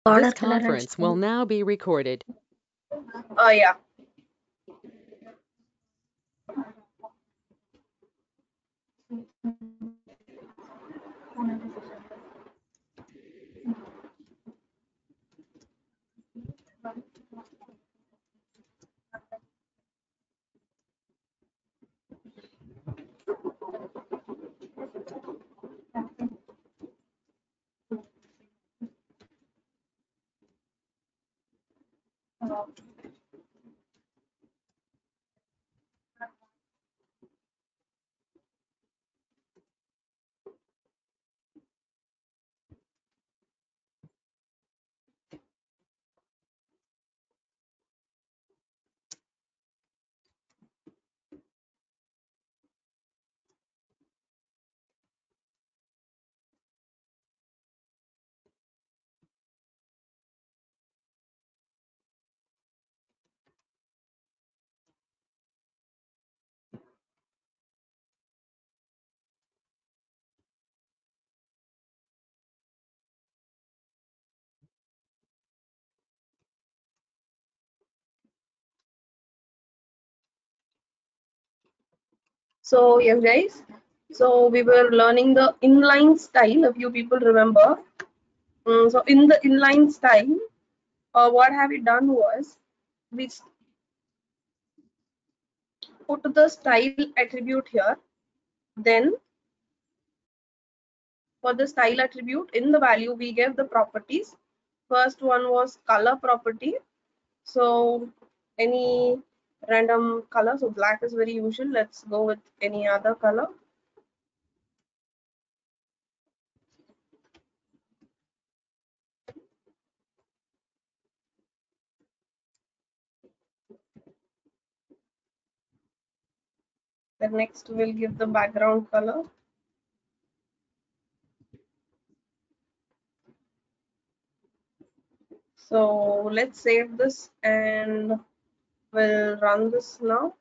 This conference will now be recorded. Yeah. So yes, guys. So we were learning the inline style. A few people remember. So in the inline style, what have we done was we put the style attribute here. Then for the style attribute in the value, we gave the properties. First one was color property. So any random color. So black is very usual. Let's go with any other color. Then next we'll give the background color. So let's save this and we'll run this now.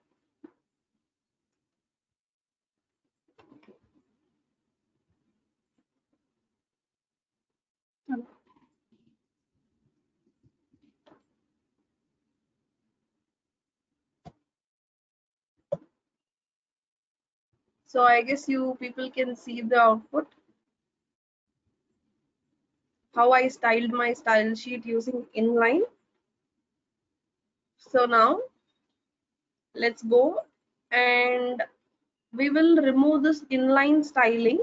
So I guess you people can see the output. How I styled my style sheet using inline. So now let's go and we will remove this inline styling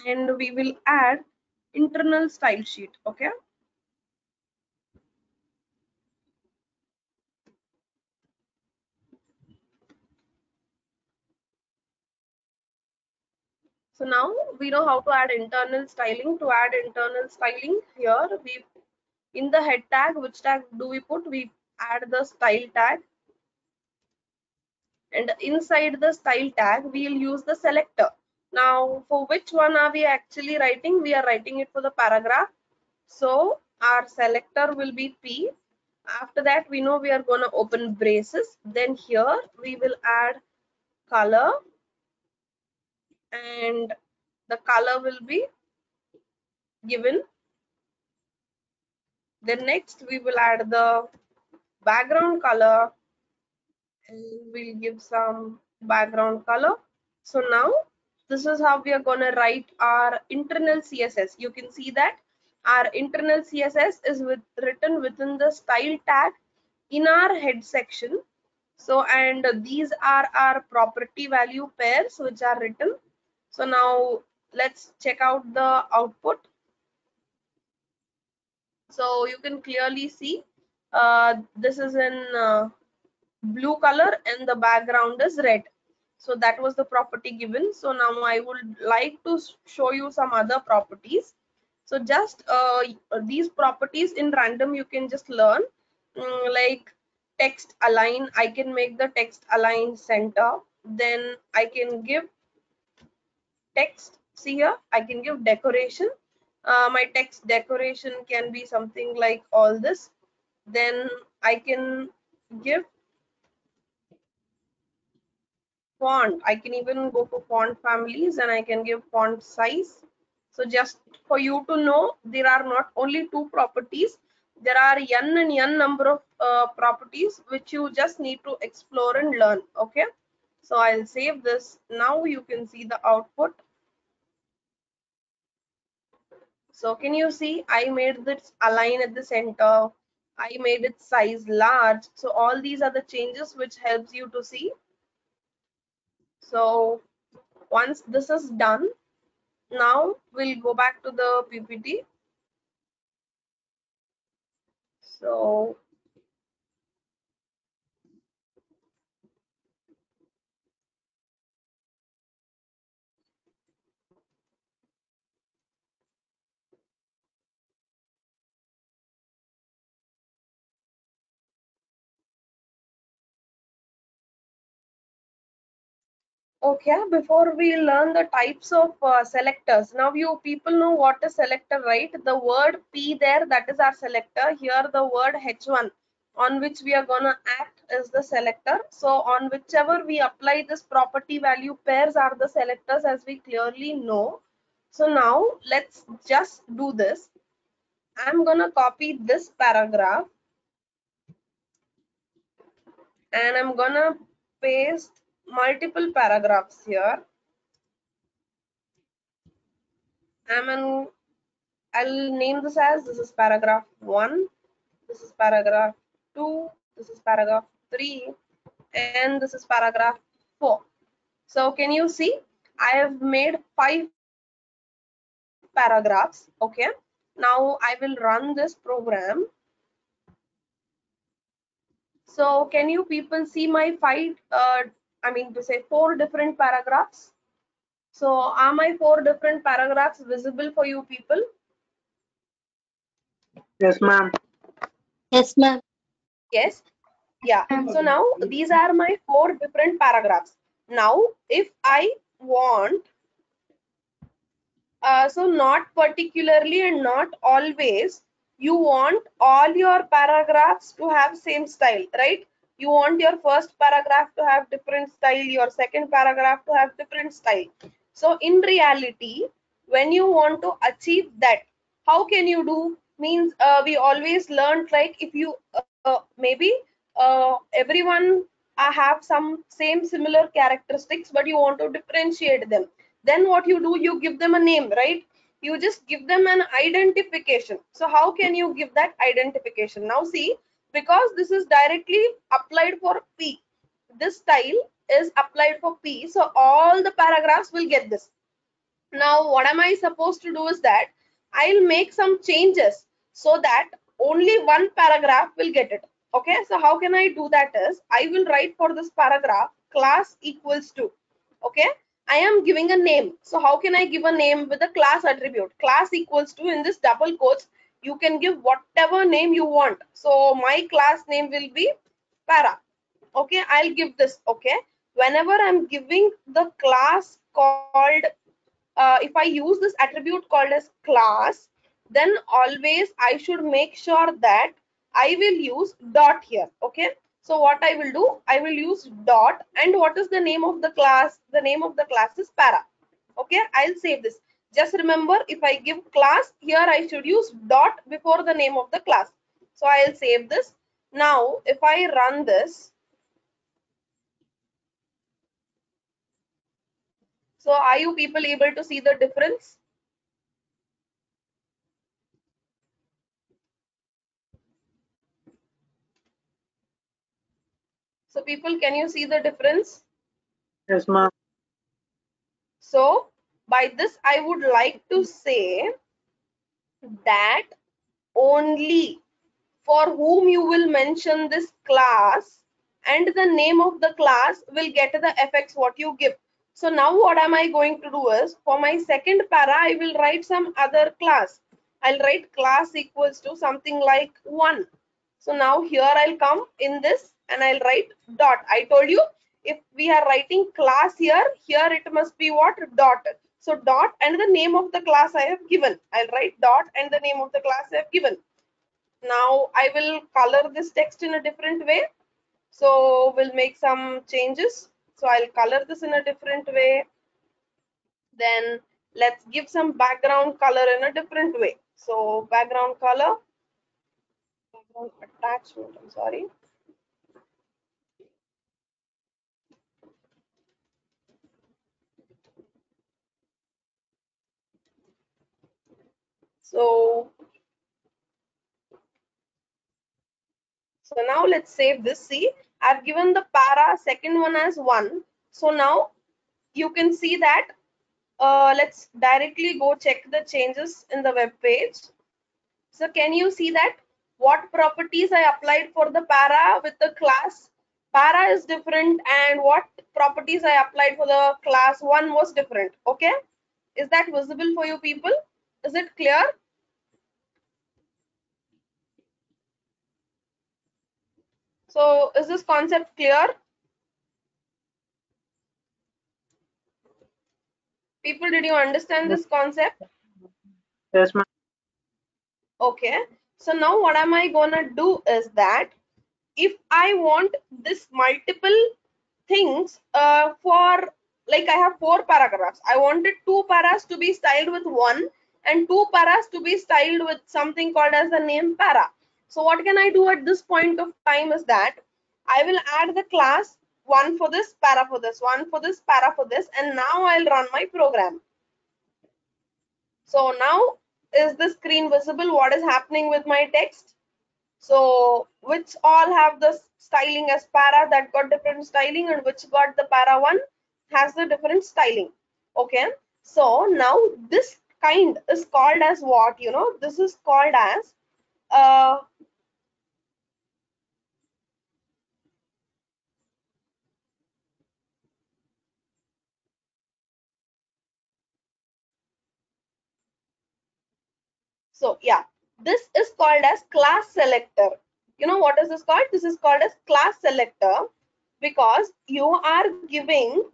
and we will add internal style sheet. Okay. So now we know how to add internal styling. To add internal styling here, we in the head tag, which tag do we put? We add the style tag, and inside the style tag we'll use the selector. Now for which one are we actually writing? We are writing it for the paragraph. So our selector will be P. After that we know we are going to open braces. Then here we will add color, and the color will be given. Then next we will add the background color, and we'll give some background color. So now this is how we are going to write our internal CSS. You can see that our internal CSS is written within the style tag in our head section. So and these are our property value pairs which are written. So now let's check out the output. So you can clearly see this is in blue color and the background is red. So that was the property given. So now I would like to show you some other properties. So just these properties in random you can just learn. Like text align, I can make the text align center. Then I can give text. See here, I can give decoration. My text decoration can be something like all this. Then I can give font. I can even go for font families, and I can give font size. So just for you to know, there are not only two properties, There are n and n number of properties which you just need to explore and learn. Okay, so I'll save this. Now you can see the output. So can you see, I made this align at the center, I made its size large. So all these are the changes which helps you to see. So once this is done, now we'll go back to the PPT. So okay, before we learn the types of selectors, now you people know what is selector, right? The word P there, that is our selector. Here the word H1 on which we are gonna act is the selector. So on whichever we apply this property value, pairs are the selectors, as we clearly know. So now let's just do this. I'm gonna copy this paragraph and I'm gonna paste multiple paragraphs here. I'll name this as, this is paragraph 1, this is paragraph 2, this is paragraph 3, and this is paragraph 4. So can you see, I have made 5 paragraphs. Okay, now I will run this program. So can you people see my 5 I mean to say 4 different paragraphs? So are my 4 different paragraphs visible for you people? Yes, ma'am. Yes, ma'am. Yes. Yeah, so now these are my 4 different paragraphs. Now if I want, so not particularly and not always, you want all your paragraphs to have same style, right? You want your first paragraph to have different style, your second paragraph to have different style. So in reality, when you want to achieve that, how can you do? Means we always learned, like if you maybe everyone have some same similar characteristics, but you want to differentiate them. Then what you do, you give them a name, right? You just give them an identification. So how can you give that identification? Now see, because this is directly applied for P, this style is applied for P, so all the paragraphs will get this. Now what am I supposed to do is that I'll make some changes so that only one paragraph will get it. Okay, so how can I do that is, I will write for this paragraph class equals to, okay, I am giving a name. So how can I give a name with a class attribute? Class equals to, in this double quotes you can give whatever name you want. So my class name will be para. Okay, I'll give this. Okay, whenever I'm giving the class called if I use this attribute called as class, then always I should make sure that I will use dot here. Okay, so what I will do, I will use dot, and what is the name of the class? The name of the class is para. Okay, I'll save this. Just remember, if I give class here, I should use dot before the name of the class. So I'll save this. Now if I run this, so are you people able to see the difference? So people, can you see the difference? Yes, ma'am. So by this, I would like to say that only for whom you will mention this class and the name of the class will get the effects what you give. So now what am I going to do is, for my second para, I will write some other class. I'll write class equals to something like 1. So now here I'll come in this and I'll write dot. I told you, if we are writing class here, here it must be what? Dot. So dot and the name of the class I have given. I'll write dot and the name of the class I have given. Now I will color this text in a different way. So we'll make some changes. So I'll color this in a different way. Then let's give some background color in a different way. So background color, Attachment, I'm sorry. So now let's save this. See, I've given the para second one as 1. So now you can see that. Let's directly go check the changes in the web page. So can you see that what properties I applied for the para with the class? Para is different, and what properties I applied for the class 1 was different. Okay, is that visible for you people? Is it clear? So is this concept clear? People, did you understand this concept? Yes, ma'am. Okay, so now what am I gonna do is that if I want this multiple things for, like, I have 4 paragraphs, I wanted 2 paras to be styled with 1 and 2 paras to be styled with something called as the name para. So what can I do at this point of time is that I will add the class 1 for this, para for this, 1 for this, para for this, and now I'll run my program. So now is the screen visible? What is happening with my text? So which all have the styling as para, that got different styling, and which got the para one has the different styling. Okay, so now this kind is called as what? This is called as uh, so yeah, this is called as class selector. You know what is this called? This is called as class selector, because you are giving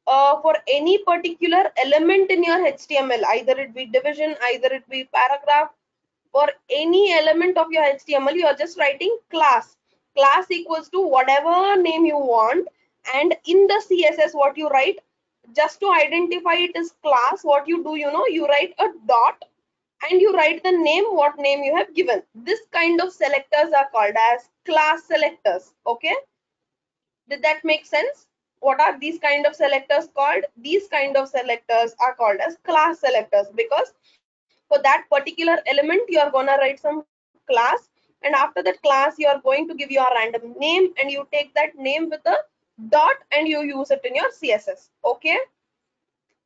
for any particular element in your HTML, either it be division, either it be paragraph, for any element of your HTML, you are just writing class. Class equals to whatever name you want, and in the CSS, what you write, just to identify it as class, what you do, you write a dot and you write the name, what name you have given. This kind of selectors are called as class selectors. Okay, did that make sense? What are these kind of selectors called? These kind of selectors are called as class selectors, because for that particular element you are going to write some class, and after that class you are going to give your random name, and you take that name with a dot and you use it in your CSS. Okay,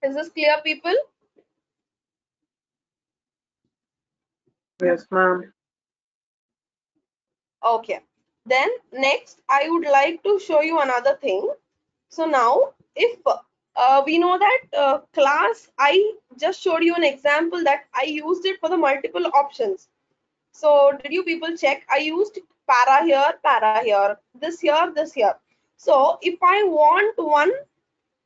is this clear, people? Yes, ma'am. Okay, then next I would like to show you another thing. So now if we know that class, I just showed you an example that I used it for the multiple options. So did you people check? I used para here, this here, this here. So if I want one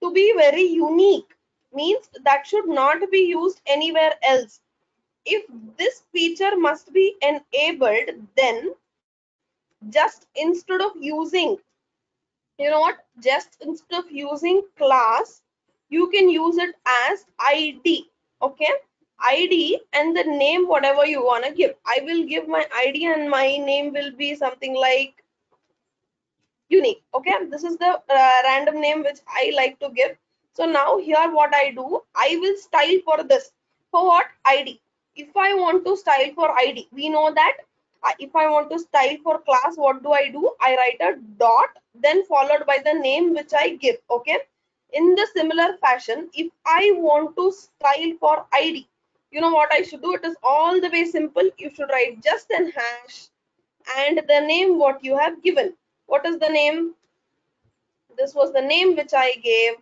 to be very unique, means that should not be used anywhere else. If this feature must be enabled, then just instead of using, just instead of using class, you can use it as ID. Okay, ID and the name whatever you want to give. I will give my ID and my name will be something like unique. Okay, this is the random name which I like to give. So now here what I do, I will style for this. For what? ID. If I want to style for ID, we know that if I want to style for class, what do? I write a dot, then followed by the name which I give. Okay, in the similar fashion, if I want to style for ID, you know what I should do? It is all the way simple. You should write just an hash and the name what you have given. What is the name? This was the name which I gave.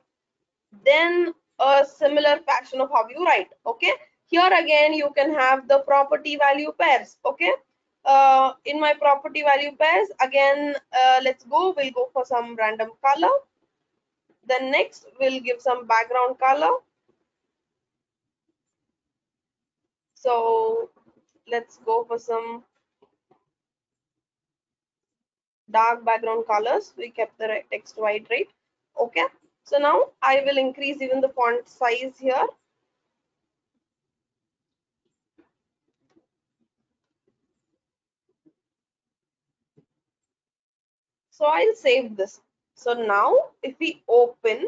Then a similar fashion of how you write. Okay, here again you can have the property value pairs. Okay, in my property value pairs again, we'll go for some random color. Then next we'll give some background color. So let's go for some dark background colors. We kept the text white, right? Okay, so now I will increase even the font size here. So I'll save this. So now if we open,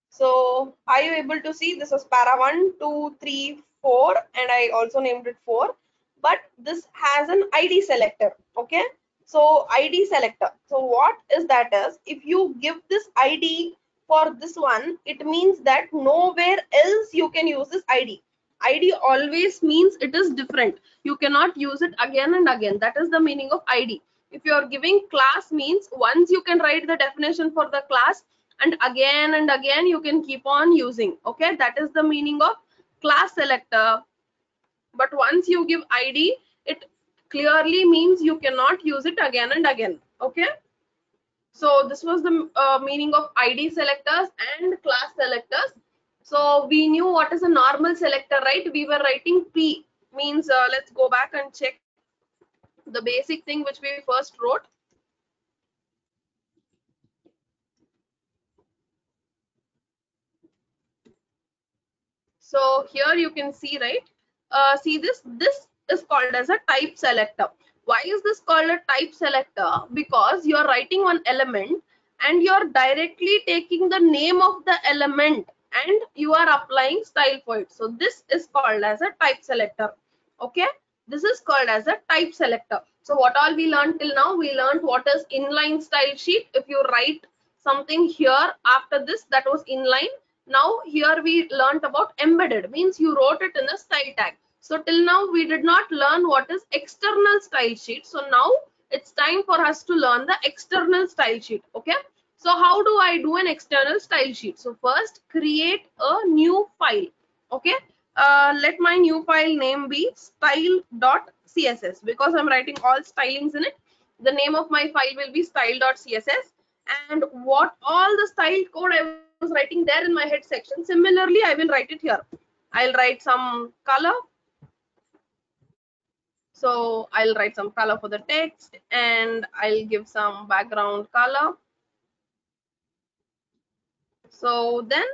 so are you able to see this was para 1, 2, 3, 4, and I also named it 4, but this has an ID selector. Okay, so ID selector. So what is that is, if you give this ID for this one, it means that nowhere else you can use this ID. ID always means it is different. You cannot use it again and again. That is the meaning of ID. If you are giving class means once you can write the definition for the class, and again you can keep on using. Okay, that is the meaning of class selector. But once you give ID, it clearly means you cannot use it again and again. Okay, so this was the meaning of ID selectors and class selectors. So we knew what is a normal selector, right? We were writing P means let's go back and check the basic thing which we first wrote. So here you can see, right? See this is called as a type selector. Why is this called a type selector? Because you are writing one element and you are directly taking the name of the element and you are applying style for it. So this is called as a type selector. Okay, this is called as a type selector. So what all we learned till now? We learned what is inline style sheet. If you write something here after this, that was inline. Now here we learnt about embedded, means you wrote it in a style tag. So till now we did not learn what is external style sheet. So now it's time for us to learn the external style sheet. Okay, so how do I do an external style sheet? So first create a new file. Okay, let my new file name be style.css because I'm writing all stylings in it. The name of my file will be style.css, and what all the style code I was writing there in my head section, similarly I will write it here. I'll write some color. So I'll write some color for the text and I'll give some background color. So then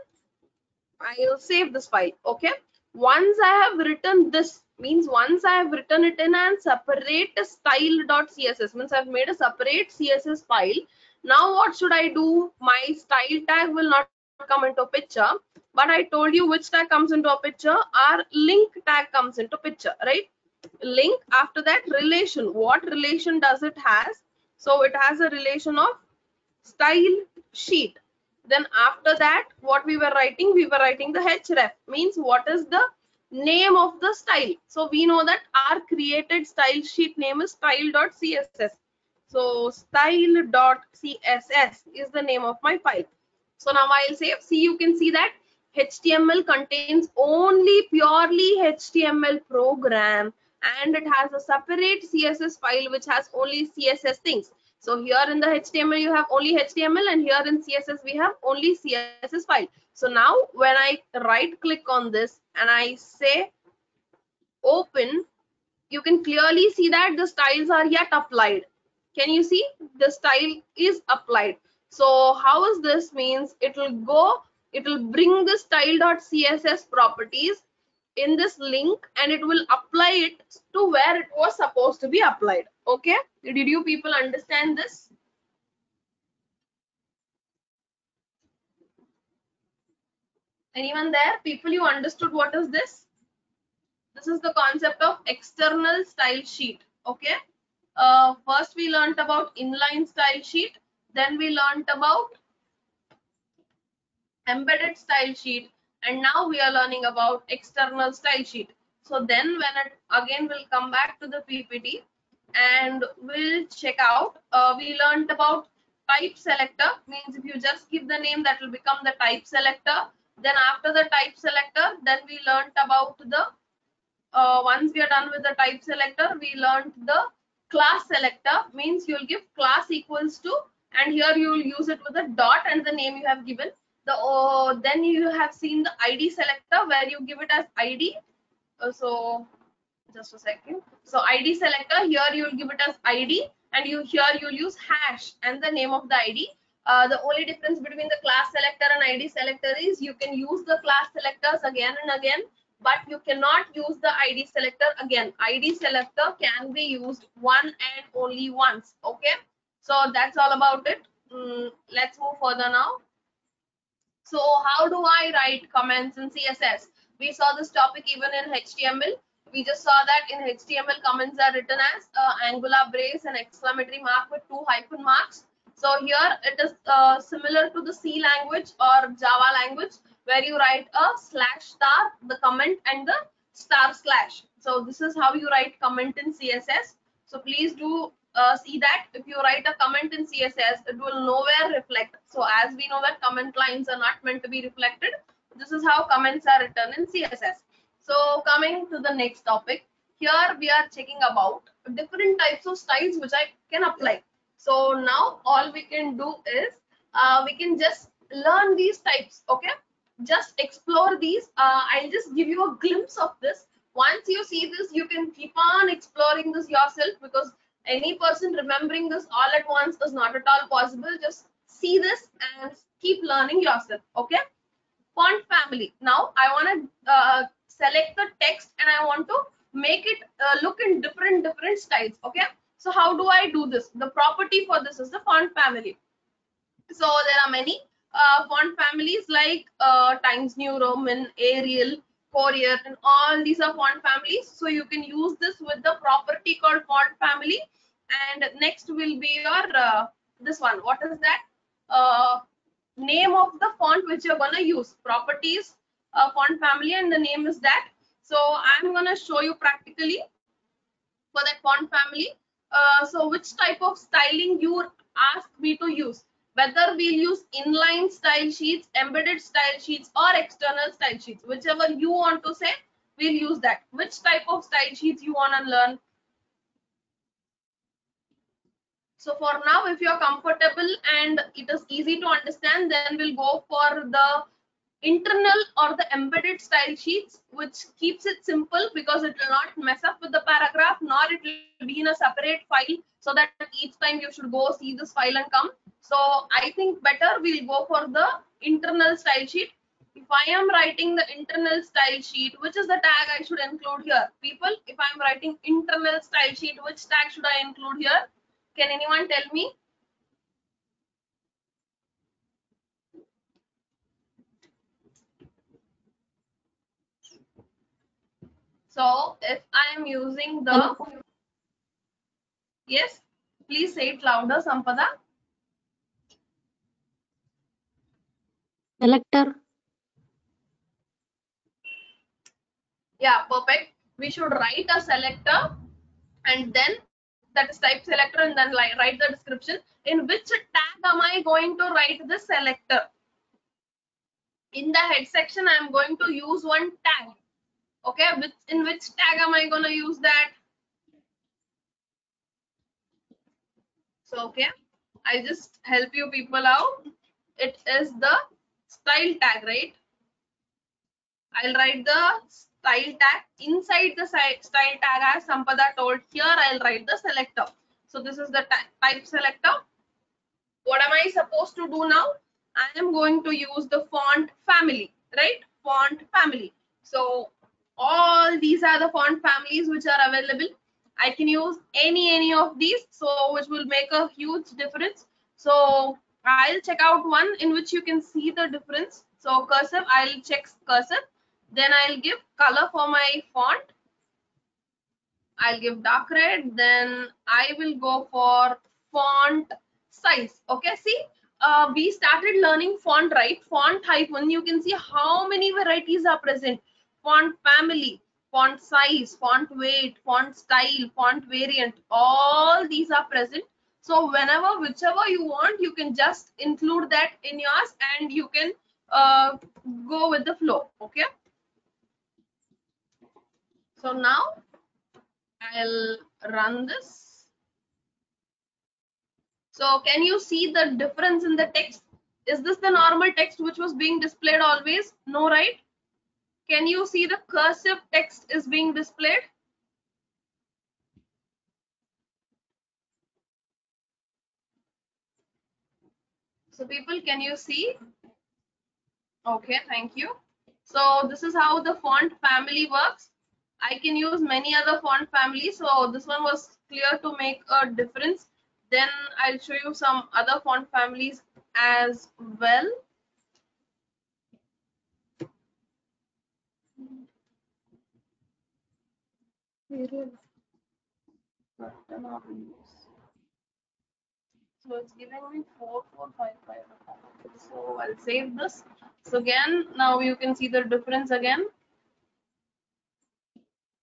I'll save this file. Okay, once I have written this, means once I have written it in a separate style.css, means I've made a separate css file. Now what should I do? My style tag will not come into picture, but I told you which tag comes into a picture. Our link tag comes into picture, right? Link, after that relation. What relation does it has? So it has a relation of style sheet. Then after that, what we were writing the href, means what is the name of the style. So we know that our created style sheet name is style.css. So style.css is the name of my file. So now I'll save. See, you can see that HTML contains only purely HTML program, and it has a separate CSS file which has only CSS things. So here in the HTML you have only HTML, and here in CSS we have only CSS file. So now when I right click on this and I say open, you can clearly see that the styles are yet applied. Can you see the style is applied? So how is this? Means it will bring the style.css properties in this link and it will apply it to where it was supposed to be applied. Okay, did you people understand this? Anyone there? People, you understood what is this? This is the concept of external style sheet. Okay, first we learnt about inline style sheet, then we learnt about embedded style sheet, and now we are learning about external style sheet. So then when it again will come back to the PPT and we'll check out, we learned about type selector, means if you just give the name, that will become the type selector. Then after the type selector, then we learned about the once we are done with the type selector, we learned the class selector, means you'll give class equals to, and here you will use it with a dot and the name you have given. The then you have seen the ID selector where you give it as ID. So just a second. So ID selector, here you will give it as ID, and here you will use hash and the name of the ID. The only difference between the class selector and ID selector is you can use the class selectors again and again, but you cannot use the ID selector again. ID selector can be used one and only once. Okay, so that's all about it. Let's move further now. So how do I write comments in CSS? We saw this topic even in HTML. We just saw that in HTML comments are written as angular brace and exclamatory mark with 2 hyphen marks. So here it is similar to the C language or Java language, where you write a slash star, the comment, and the star slash. So this is how you write comment in CSS. So please do see that if you write a comment in CSS, it will nowhere reflect. So as we know that comment lines are not meant to be reflected, this is how comments are written in CSS. So coming to the next topic, here we are checking about different types of styles which I can apply. So now all we can do is we can just learn these types. Okay, just explore these. I'll just give you a glimpse of this. Once you see this, you can keep on exploring this yourself, because any person remembering this all at once is not at all possible. Just see this and keep learning yourself. Okay, font family. Now I want to select the text and I want to make it look in different styles. Okay, so how do I do this? The property for this is the font family. So there are many font families like Times New Roman, Arial, Courier, and all these are font families. So you can use this with the property called font family. And next will be your this one. What is that? Name of the font which you're gonna use. Properties, font family, and the name is that. So I'm gonna show you practically for that font family. So which type of styling you ask me to use, whether we'll use inline style sheets, embedded style sheets, or external style sheets, whichever you want to say, we'll use that. Which type of style sheets you want to learn? So for now, if you're comfortable and it is easy to understand, then we'll go for the internal or the embedded style sheets, which keeps it simple because it will not mess up with the paragraph, nor it will be in a separate file, so that each time you should go see this file and come. So I think better we'll go for the internal style sheet. If I am writing the internal style sheet, which is the tag I should include here? People, if I'm writing internal style sheet, which tag should I include here? Can anyone tell me? So if I am using the, yes, please say it louder, Sampada. Selector. Yeah, perfect. We should write a selector and then that is type selector, and then write the description. In which tag am I going to write the selector? In the head section, I am going to use one tag. Okay, in which tag am I going to use that? So, okay, I just help you people out. It is the style tag, right? I'll write the style tag. Inside the style tag, as Sampada told, here I'll write the selector. So this is the type selector. What am I supposed to do now? I am going to use the font family, right? Font family. So all these are the font families which are available. I can use any of these, so which will make a huge difference. So I'll check out one in which you can see the difference. So cursor, I'll check cursor. Then I'll give color for my font. I'll give dark red. Then I will go for font size. Okay, see, we started learning font, right? Font type. When you can see how many varieties are present. Font family, font size, font weight, font style, font variant. All these are present. So whenever, whichever you want, you can just include that in yours, and you can go with the flow. Okay. So now I'll run this. So can you see the difference in the text? Is this the normal text which was being displayed always? No, right? Can you see the cursive text is being displayed? So people, can you see? Okay, thank you. So this is how the font family works. I can use many other font families. So this one was clear to make a difference. Then I'll show you some other font families as well. So it's giving me 4455. So I'll save this. So again, now you can see the difference again.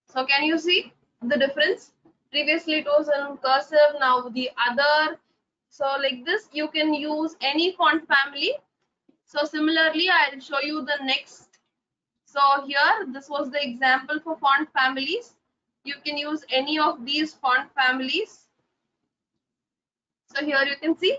So can you see the difference? Previously it was in cursive, now the other. So like this, you can use any font family. So similarly, I'll show you the next. So here, this was the example for font families. You can use any of these font families. So here you can see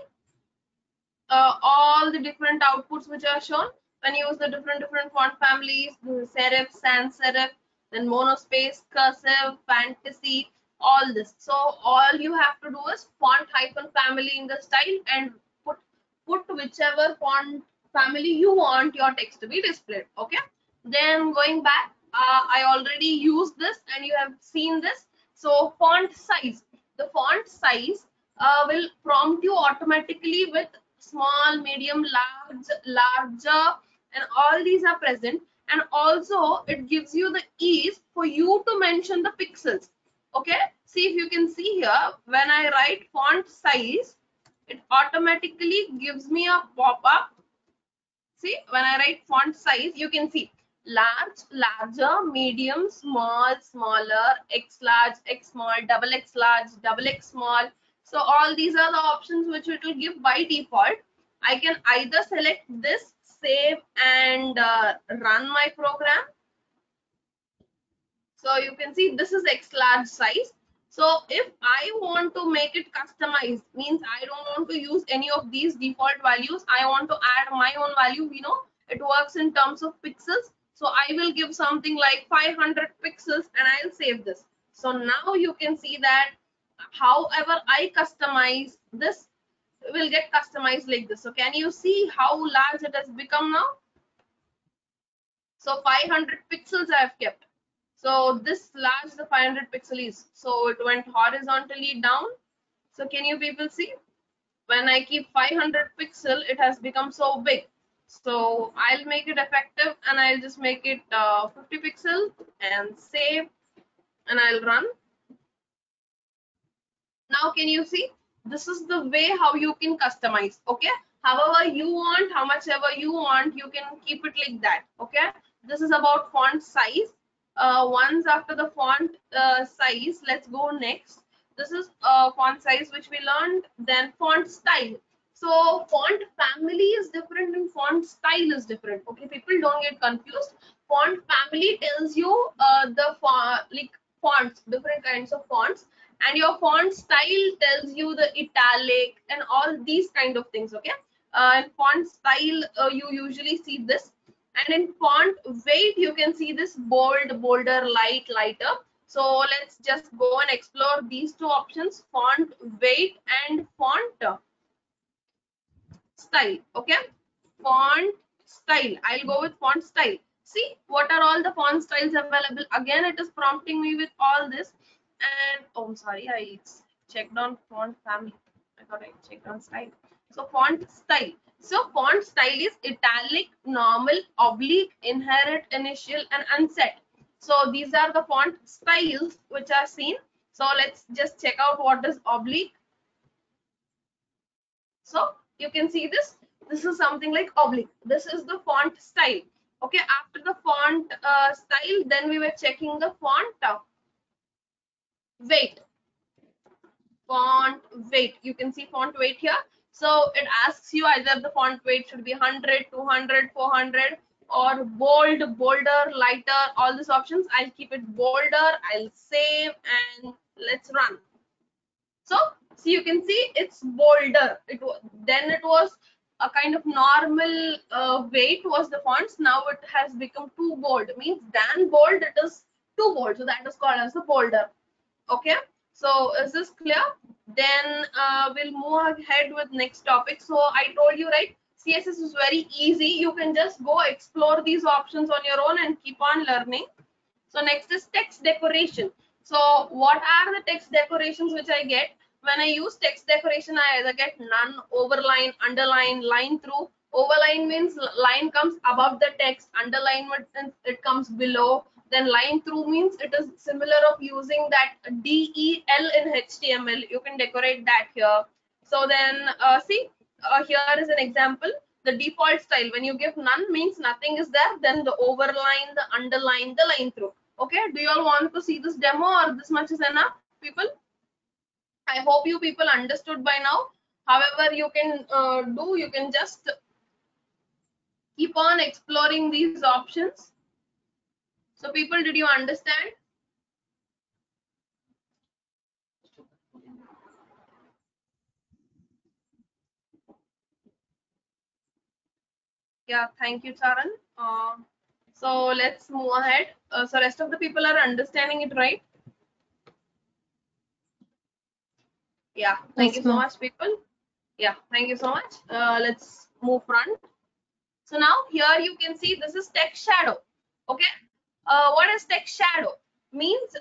all the different outputs which are shown when you use the different font families, the serif, sans serif, then monospace, cursive, fantasy, all this. So all you have to do is font hyphen family in the style and put whichever font family you want your text to be displayed. Okay, then going back, I already used this and you have seen this. So font size, the font size will prompt you automatically with small, medium, large, larger, and all these are present. And also it gives you the ease for you to mention the pixels. Okay, see if you can see here, when I write font size, it automatically gives me a pop-up. See, when I write font size, you can see large, larger, medium, small, smaller, x large, x small, double x large, double x small. So all these are the options which it will give by default. I can either select this, save, and run my program. So you can see this is X large size. So if I want to make it customized, means I don't want to use any of these default values. I want to add my own value. You know, it works in terms of pixels. So I will give something like 500 pixels and I'll save this. So now you can see that however I customize this will get customized like this. So can you see how large it has become now? So 500 pixels I have kept. So this large the 500 pixel is. So it went horizontally down. So can you people see? When I keep 500 pixel, it has become so big. So I'll make it effective and I'll just make it 50 pixel and save and I'll run. Now can you see? This is the way how you can customize. Okay, however you want, how much ever you want, you can keep it like that. Okay, this is about font size. Once after the font size, let's go next. This is font size which we learned. Then font style. So font family is different and font style is different. Okay, people don't get confused. Font family tells you like fonts, different kinds of fonts, and your font style tells you the italic and all these kind of things. Okay, in font style you usually see this, and in font weight you can see this bold, bolder, light, lighter. So let's just go and explore these two options, font weight and font style. Okay, font style, I'll go with font style. See what are all the font styles available. Again it is prompting me with all this. And oh, I'm sorry, I checked on font family. I thought I checked on style. So font style. So font style is italic, normal, oblique, inherit, initial, and unset. So these are the font styles which are seen. So let's just check out what is oblique. So you can see this. This is something like oblique. This is the font style. Okay, after the font style, then we were checking the font weight. Font weight. You can see font weight here. So it asks you either the font weight should be 100, 200, 400, or bold, bolder, lighter, all these options. I'll keep it bolder. I'll save and let's run. So you can see it's bolder. Then it was a kind of normal weight was the fonts. Now it has become too bold. Means than bold, it is too bold. So that is called as the bolder. Okay. So is this clear? Then we'll move ahead with next topic. So I told you, right, CSS is very easy. You can just go explore these options on your own and keep on learning. So next is text decoration. So what are the text decorations which I get? When I use text decoration, I either get none, overline, underline, line through. Overline means line comes above the text, underline means it comes below. Then line through means it is similar of using that DEL in HTML. You can decorate that here. So then see, here is an example. The default style, when you give none means nothing is there, then the overline, the underline, the line through. Okay, do you all want to see this demo or this much is enough, people? I hope you people understood by now. However, you can you can just keep on exploring these options. So people, did you understand? Yeah, thank you, Charan. So let's move ahead. So rest of the people are understanding it, right? Yeah, thank you so much, people. Yeah, thank you so much. Let's move front. So now here you can see this is text shadow. Okay, what is text shadow? Means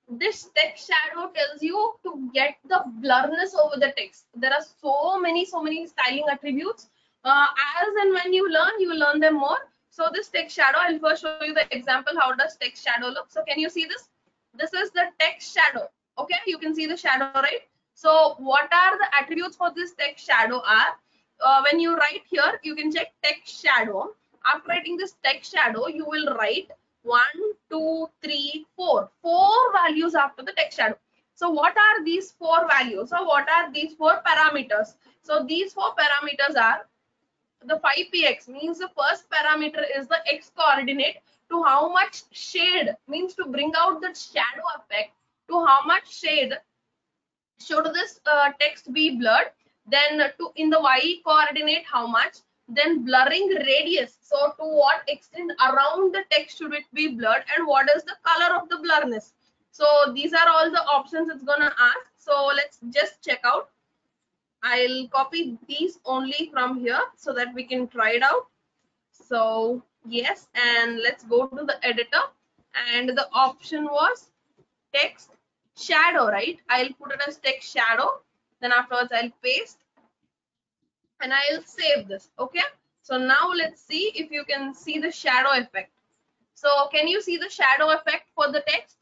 this text shadow tells you to get the blurriness over the text. There are so many styling attributes. As and when you learn them more. So this text shadow, I'll first show you the example. How does text shadow look? So can you see this? This is the text shadow. Okay, you can see the shadow, right? So what are the attributes for this text shadow are? When you write here, you can check text shadow. After writing this text shadow, you will write 1, 2, 3, 4. 4 values after the text shadow. So what are these 4 values? So what are these 4 parameters? So these 4 parameters are the 5px, means the first parameter is the x coordinate, to how much shade, means to bring out the shadow effect, to how much shade should this text be blurred, then to in the y coordinate how much, then blurring radius, so to what extent around the text should it be blurred, and what is the color of the blurriness. So these are all the options it's gonna ask. So let's just check out. I'll copy these only from here so that we can try it out. So yes, and let's go to the editor, and the option was text shadow, right? I'll put it as text shadow, then afterwards I'll paste and I'll save this. Okay, so now let's see if you can see the shadow effect. So can you see the shadow effect for the text?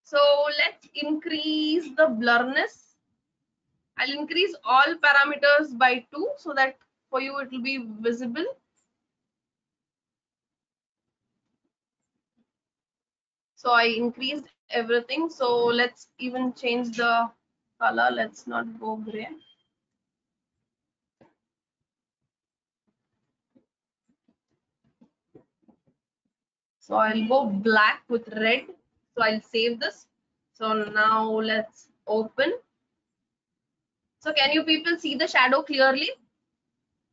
So let's increase the blurriness. I'll increase all parameters by 2 so that for you it will be visible. So I increased everything. So let's even change the color. Let's not go gray. So I'll go black with red. So I'll save this. So now let's open. So can you people see the shadow clearly?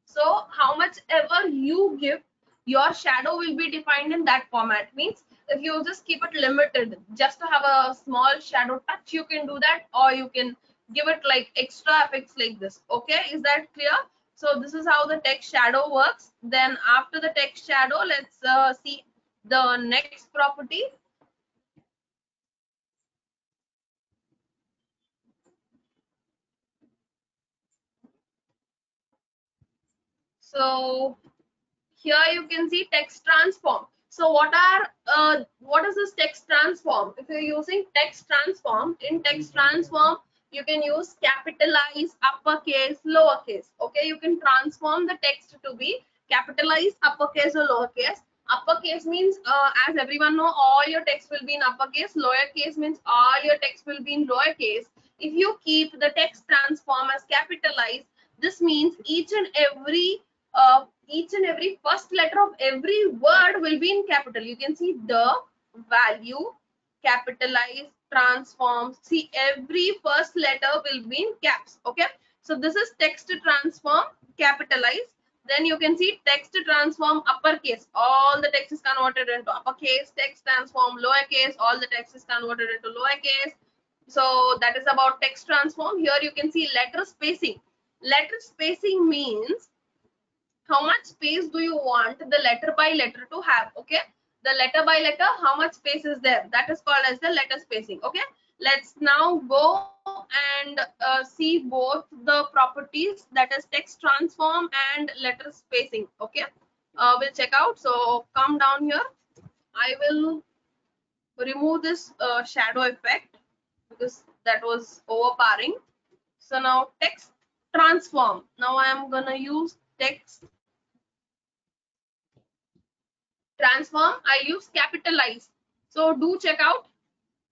So how much ever you give, your shadow will be defined in that format. Means if you just keep it limited, just to have a small shadow touch, you can do that, or you can give it like extra effects like this. Okay, is that clear? So this is how the text shadow works. Then after the text shadow, let's see the next property. So here you can see text transform. So what is this text transform? If you're using text transform, in text transform you can use capitalize, uppercase, lowercase. Okay, you can transform the text to be capitalized, uppercase or lowercase. Uppercase means as everyone know, all your text will be in uppercase. Lowercase means all your text will be in lowercase. If you keep the text transform as capitalized, this means each and every first letter of every word will be in capital. You can see the, value, capitalize, transform. See, every first letter will be in caps. Okay, so this is text transform capitalize. Then you can see text transform uppercase, all the text is converted into uppercase. Text transform lowercase, all the text is converted into lowercase. So that is about text transform. Here you can see letter spacing. Letter spacing means how much space do you want the letter by letter to have. Okay, the letter by letter, how much space is there, that is called as the letter spacing. Okay, let's now go and see both the properties, that is text transform and letter spacing. Okay, we'll check out. So come down here. I will remove this shadow effect because that was overpowering. So now text transform. Now I am gonna use text transform. I use capitalize. So do check out.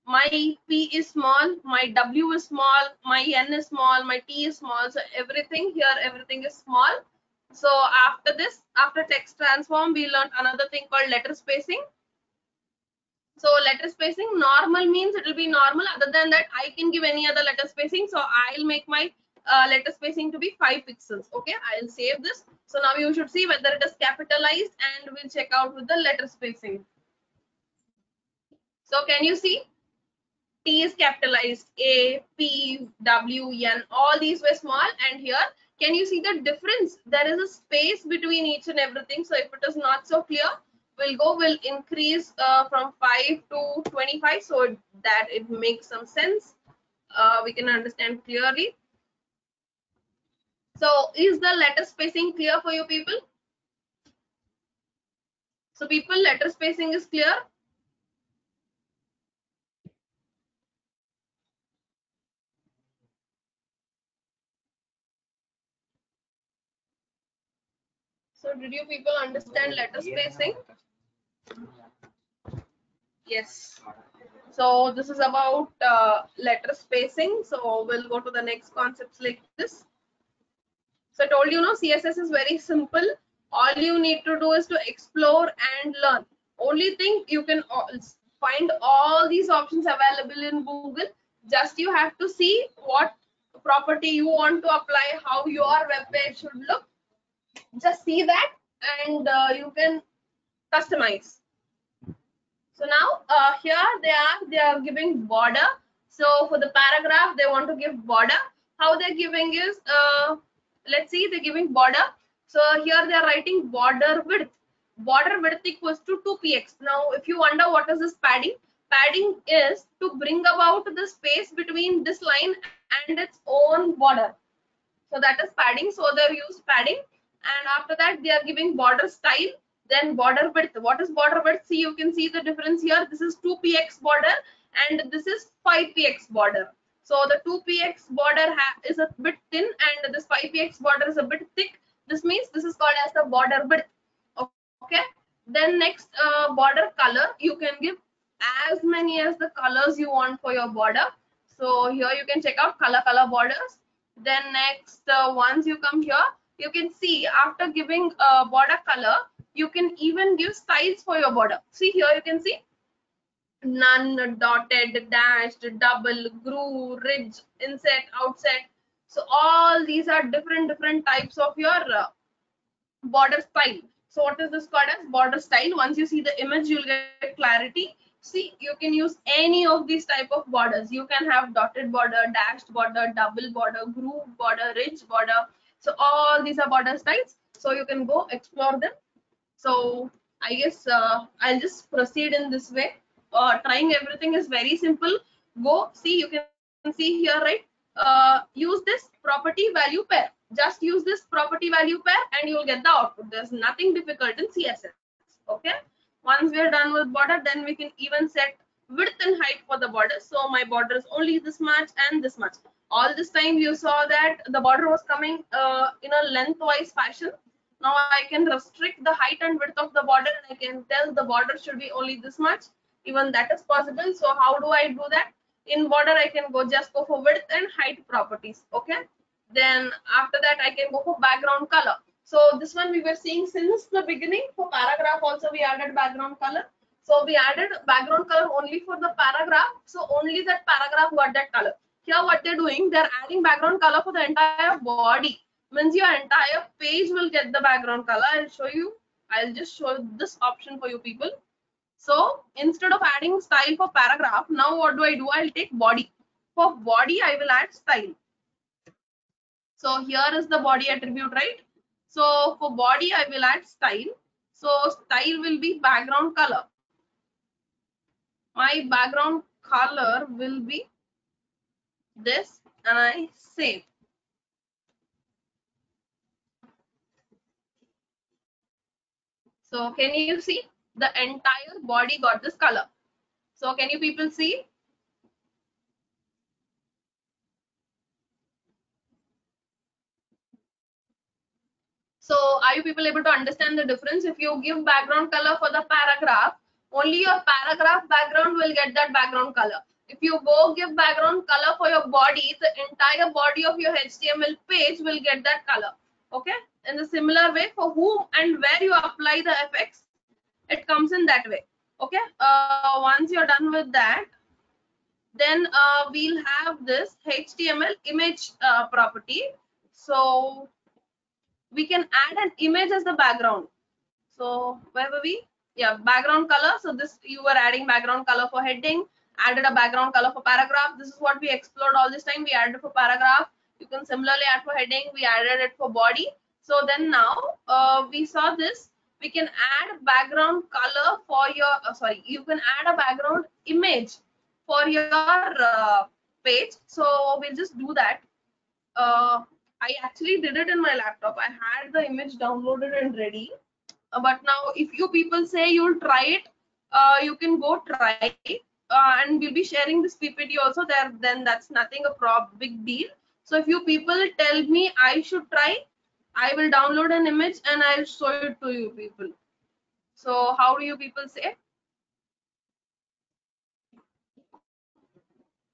My P is small, my W is small, my N is small, my T is small. So everything here, everything is small. So after this, after text transform, we learned another thing called letter spacing. So letter spacing, normal means it will be normal. Other than that, I can give any other letter spacing. So I'll make my letter spacing to be 5 pixels. Okay, I'll save this. So now you should see whether it is capitalized, and we'll check out with the letter spacing. So can you see? T is capitalized, A, P, W, N, all these were small, and here, can you see the difference? There is a space between each and everything. So if it is not so clear, we'll increase from 5 to 25 so that it makes some sense. We can understand clearly. So is the letter spacing clear for you people? So people, letter spacing is clear. So did you people understand letter spacing? Yes. So this is about letter spacing. So we'll go to the next concepts like this. So I told you, no, CSS is very simple. All you need to do is to explore and learn. Only thing, you can find all these options available in Google. Just you have to see what property you want to apply, how your web page should look. Just see that, and you can customize. So now here they are giving border. So for the paragraph, they want to give border. How they're giving is, let's see, they're giving border. So here they are writing border width. Border width equals to 2px. Now, if you wonder what is this padding, padding is to bring about the space between this line and its own border. So that is padding. So they've used padding, and after that they are giving border style, then border width. What is border width? See, you can see the difference here. This is 2px border and this is 5px border. So the 2px border is a bit thin and this 5px border is a bit thick. This means this is called as the border width. Okay, then next, border color, you can give as many as the colors you want for your border. So here you can check out color borders. Then next, once you come here, you can see after giving border color, you can even give styles for your border. See here, you can see none, dotted, dashed, double, groove, ridge, inset, outset. So all these are different types of your border style. So what is this called as border style? Once you see the image, you'll get clarity. See, you can use any of these type of borders. You can have dotted border, dashed border, double border, groove border, ridge border. So all these are border styles. So you can go explore them. So I guess I'll just proceed in this way. Trying everything is very simple. Go see, you can see here, right? Use this property value pair. Just use this property value pair and you will get the output. There's nothing difficult in CSS. Okay. Once we are done with border, then we can even set width and height for the border. So my border is only this much and this much. All this time you saw that the border was coming in a lengthwise fashion. Now I can restrict the height and width of the border, and I can tell the border should be only this much. Even that is possible. So how do I do that? In border, I can just go for width and height properties. Okay. Then after that, I can go for background color. So this one we were seeing since the beginning. For paragraph also we added background color. So we added background color only for the paragraph. So only that paragraph got that color. Here what they're doing, they're adding background color for the entire body. Means your entire page will get the background color. I'll show you. I'll just show this option for you people. So instead of adding style for paragraph, now what do? I'll take body. For body, I will add style. So here is the body attribute, right? So for body, I will add style. So style will be background color. My background color will be this, and I save. So can you see the entire body got this color? So can you people see? So are you people able to understand the difference? If you give background color for the paragraph, only your paragraph background will get that background color. If you go give background color for your body, the entire body of your HTML page will get that color. Okay. In the similar way, for whom and where you apply the effects, it comes in that way. Okay. Once you're done with that, then we'll have this HTML image property. So we can add an image as the background. So where were we? Yeah, background color. So this, you were adding background color for heading, added a background color for paragraph. This is what we explored all this time. We added for paragraph. You can similarly add for heading. We added it for body. So then now we saw this. We can add background color for your, sorry, you can add a background image for your page. So we'll just do that. I actually did it in my laptop. I had the image downloaded and ready. But now, if you people say you'll try it, you can go try. And we'll be sharing this PPT also there. Then that's nothing a big deal. So if you people tell me I should try, I will download an image and I'll show it to you people. So how do you people say?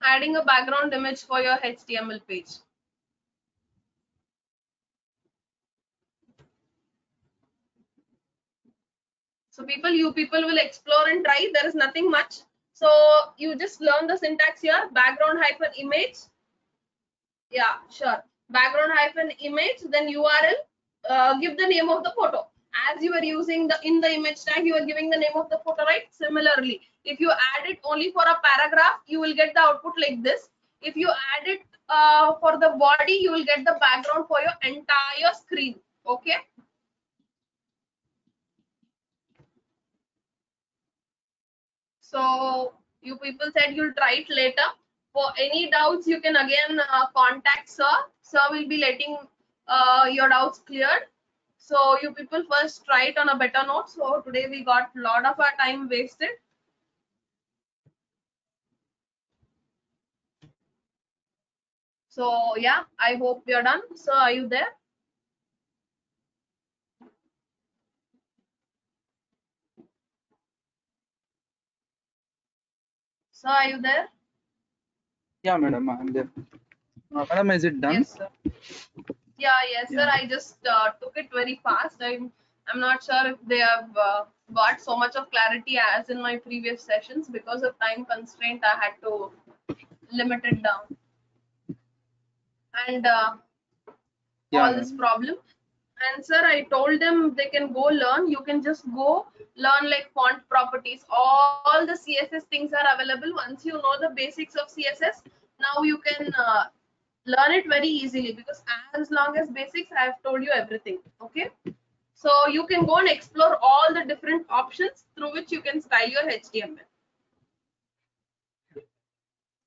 Adding a background image for your HTML page. So you people will explore and try. There is nothing much. So you just learn the syntax here, background hyphen image. Yeah, sure. Background hyphen image, then URL, give the name of the photo. As you are using the in the image tag, you are giving the name of the photo, right? Similarly, if you add it only for a paragraph, you will get the output like this. If you add it for the body, you will get the background for your entire screen. Okay. So you people said you'll try it later. For any doubts, you can again contact sir. Sir will be letting your doubts cleared. So you people first try it on a better note. So today we got a lot of our time wasted. So yeah, I hope we are done. So are you there? So are you there? Yeah, madam, I'm there. Madam, is it done? Yes, sir. Yes, sir. I just took it very fast. I'm not sure if they have got so much of clarity as in my previous sessions. Because of time constraint, I had to limit it down. And all this problem. And sir, I told them they can go learn. You can just go learn like font properties. All the CSS things are available. Once you know the basics of CSS, now you can learn it very easily, because as long as basics, I have told you everything. Okay. So you can go and explore all the different options through which you can style your HTML.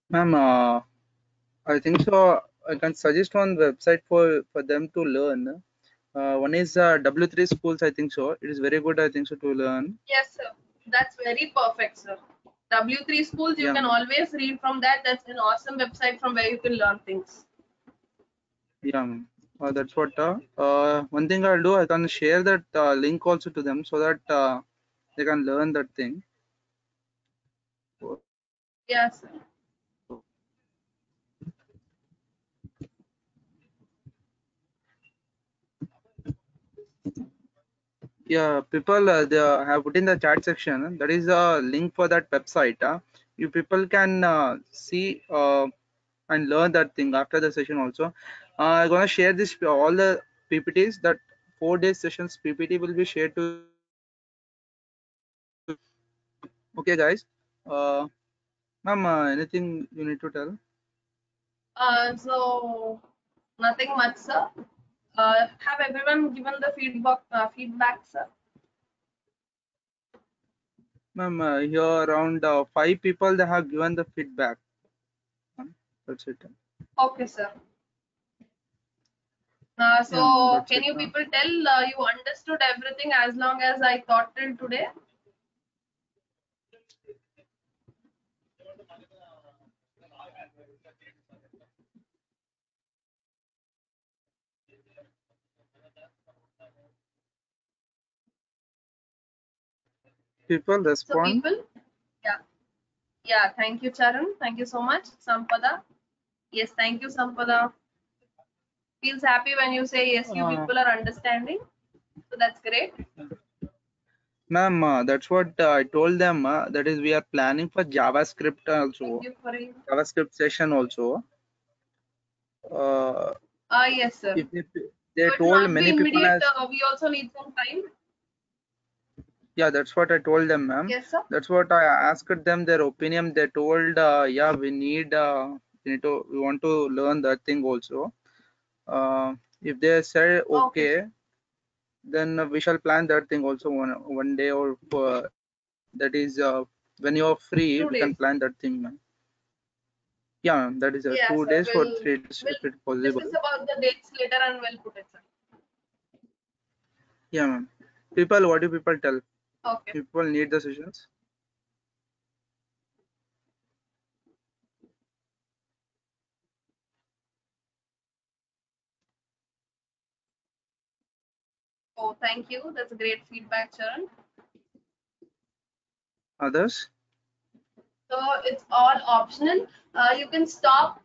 Ma'am, I think so. I can suggest one website for them to learn. One is W3 schools. I think so. It is very good. I think so to learn. Yes, sir. That's very perfect, sir. W3 schools, you Yeah, can always read from that. That's an awesome website from where you can learn things. yeah. That's what. One thing I'll do. I can share that link also to them so that they can learn that thing. Yes, sir. Yeah, people they have put in the chat section. That is a link for that website. You people can see and learn that thing after the session also. I'm gonna share this all the PPTs. That 4 day sessions PPT will be shared to. Okay, guys. Ma'am, anything you need to tell? So Nothing much, sir. Have everyone given the feedback, sir? Ma'am, here around 5 people they have given the feedback. That's it. Okay, sir. Yeah, ma'am, So that's can it. you people tell you understood everything as long as I taught till today? People So respond. people, yeah, yeah. Thank you, Charan. Thank you so much, Sampada. Yes, thank you, Sampada. Feels happy when you say yes, you Uh, people are understanding. So that's great. Ma'am, that's what I told them. That is, we are planning for JavaScript Thank also, you for it. JavaScript session also. Uh, Yes, sir. if So they it will told not be many people immediate. as, We also need some time. yeah, that's what I told them, ma'am. Yes, sir. That's what I asked them their opinion. They told, yeah, we want to learn that thing also. If they say Okay, sir. okay, then we shall plan that thing also one day, or that is when you are free, we can 2 days. plan that thing, ma'am. Yeah, ma'am, that is Yeah, two sir. days for 3 days We'll if it's possible. discuss about the dates later and we'll put it, sir. Yeah, ma'am. People, what do people tell? Okay. People need the sessions. Oh, thank you. That's a great feedback, Charan. Others? So it's all optional. You can stop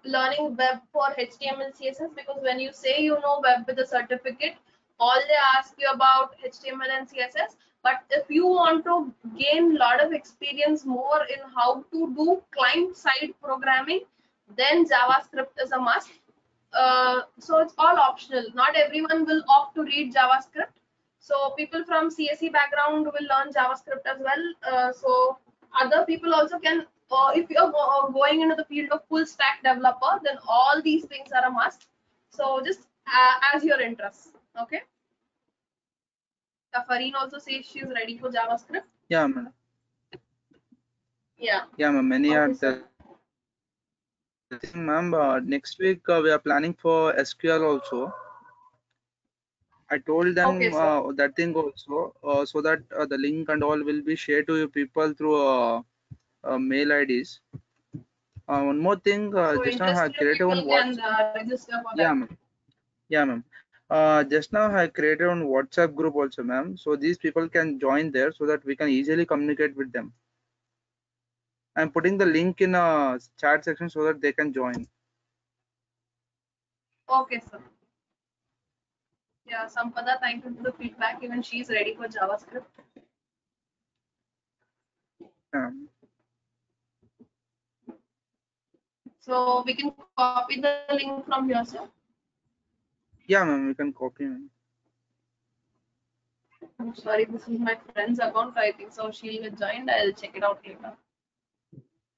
learning web for HTML CSS because when you say you know web with a certificate, all they ask you about HTML and CSS. But if you want to gain a lot of experience more in how to do client-side programming, then JavaScript is a must. So it's all optional. Not everyone will opt to read JavaScript. So people from CSE background will learn JavaScript as well. So other people also can, if you're going into the field of full stack developer, then all these things are a must. So just as your interest. Okay. Fareen also says she's ready for JavaScript. Yeah, ma'am. Yeah. Yeah, ma'am. Many are Okay, sir. telling, ma'am. Next week we are planning for SQL also. I told Okay, them sir. that thing also, so that the link and all will be shared to you people through mail IDs. One more thing, So just now I interested created one people can WhatsApp. register for Yeah, that. ma'am. Yeah, ma'am. Just now I created one WhatsApp group also, ma'am. So these people can join there so that we can easily communicate with them. I'm putting the link in a chat section so that they can join. Okay, sir. Yeah, Sampada, thank you for the feedback. Even she's ready for JavaScript. Um, So we can copy the link from here, sir. yeah, ma'am, you can copy, ma'am. I'm sorry, this is my friend's account. I think so. She'll get joined. I'll check it out later.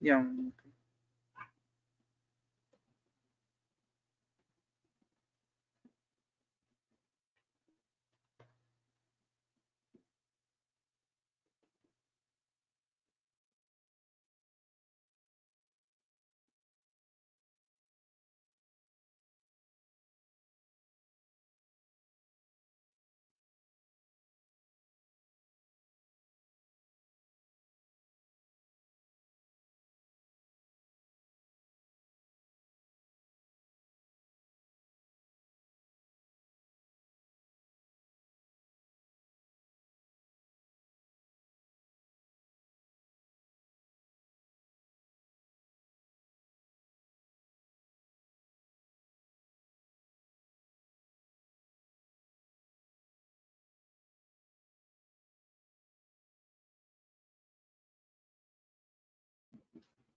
Yeah, ma'am.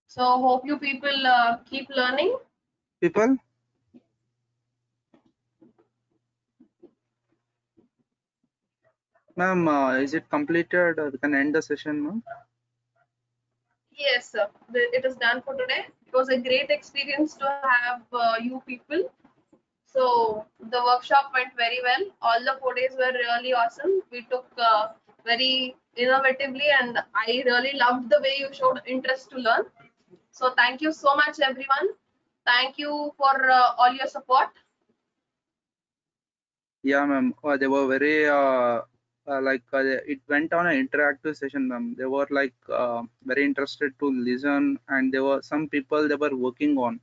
So hope you people keep learning. People, ma'am, is it completed? We can end the session, ma'am. Yes, sir. It is done for today. It was a great experience to have you people. So the workshop went very well. All the 4 days were really awesome. We took very innovatively, and I really loved the way you showed interest to learn. So thank you so much, everyone. Thank you for all your support. Yeah, ma'am. They were very it went on an interactive session, ma'am. They were like very interested to listen, and there were some people they were working on.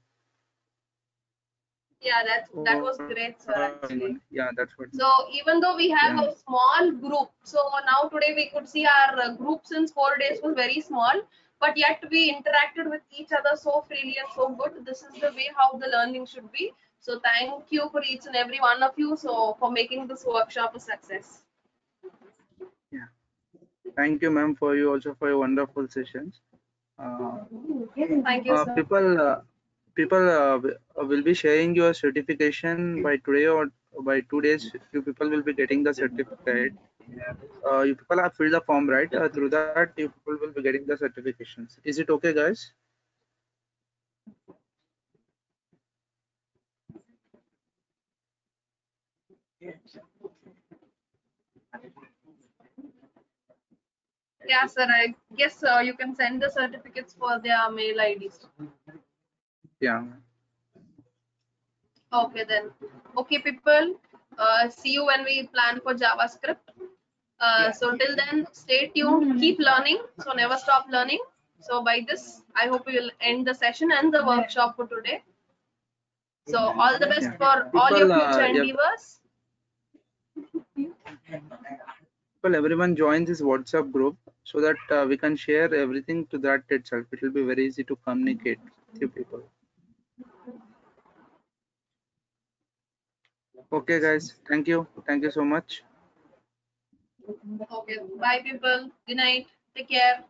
Yeah, that was great, sir, actually. Yeah, that's what. So even though we have Yeah. a small group, so now today we could see our group since 4 days was very small, but yet we interacted with each other so freely and so good. This is the way how the learning should be. So thank you for each and every one of you for making this workshop a success. Yeah. Thank you, ma'am, for you also for your wonderful sessions. Thank you, sir. People will be sharing your certification by today or by 2 days. You people will be getting the certificate. You people have filled the form, right? Through that, you people will be getting the certifications. Is it okay, guys? Yeah, sir. I guess you can send the certificates for their mail IDs. Yeah. Okay, then. Okay, people. See you when we plan for JavaScript. So till then, stay tuned. Keep learning. So never stop learning. So by this, I hope we will end the session and the workshop for today. So all the best for all your future endeavors. Well, everyone join this WhatsApp group so that we can share everything to that itself. It will be very easy to communicate with you people. Okay, guys. Thank you. Thank you so much. Okay, bye, people. Good night. Take care.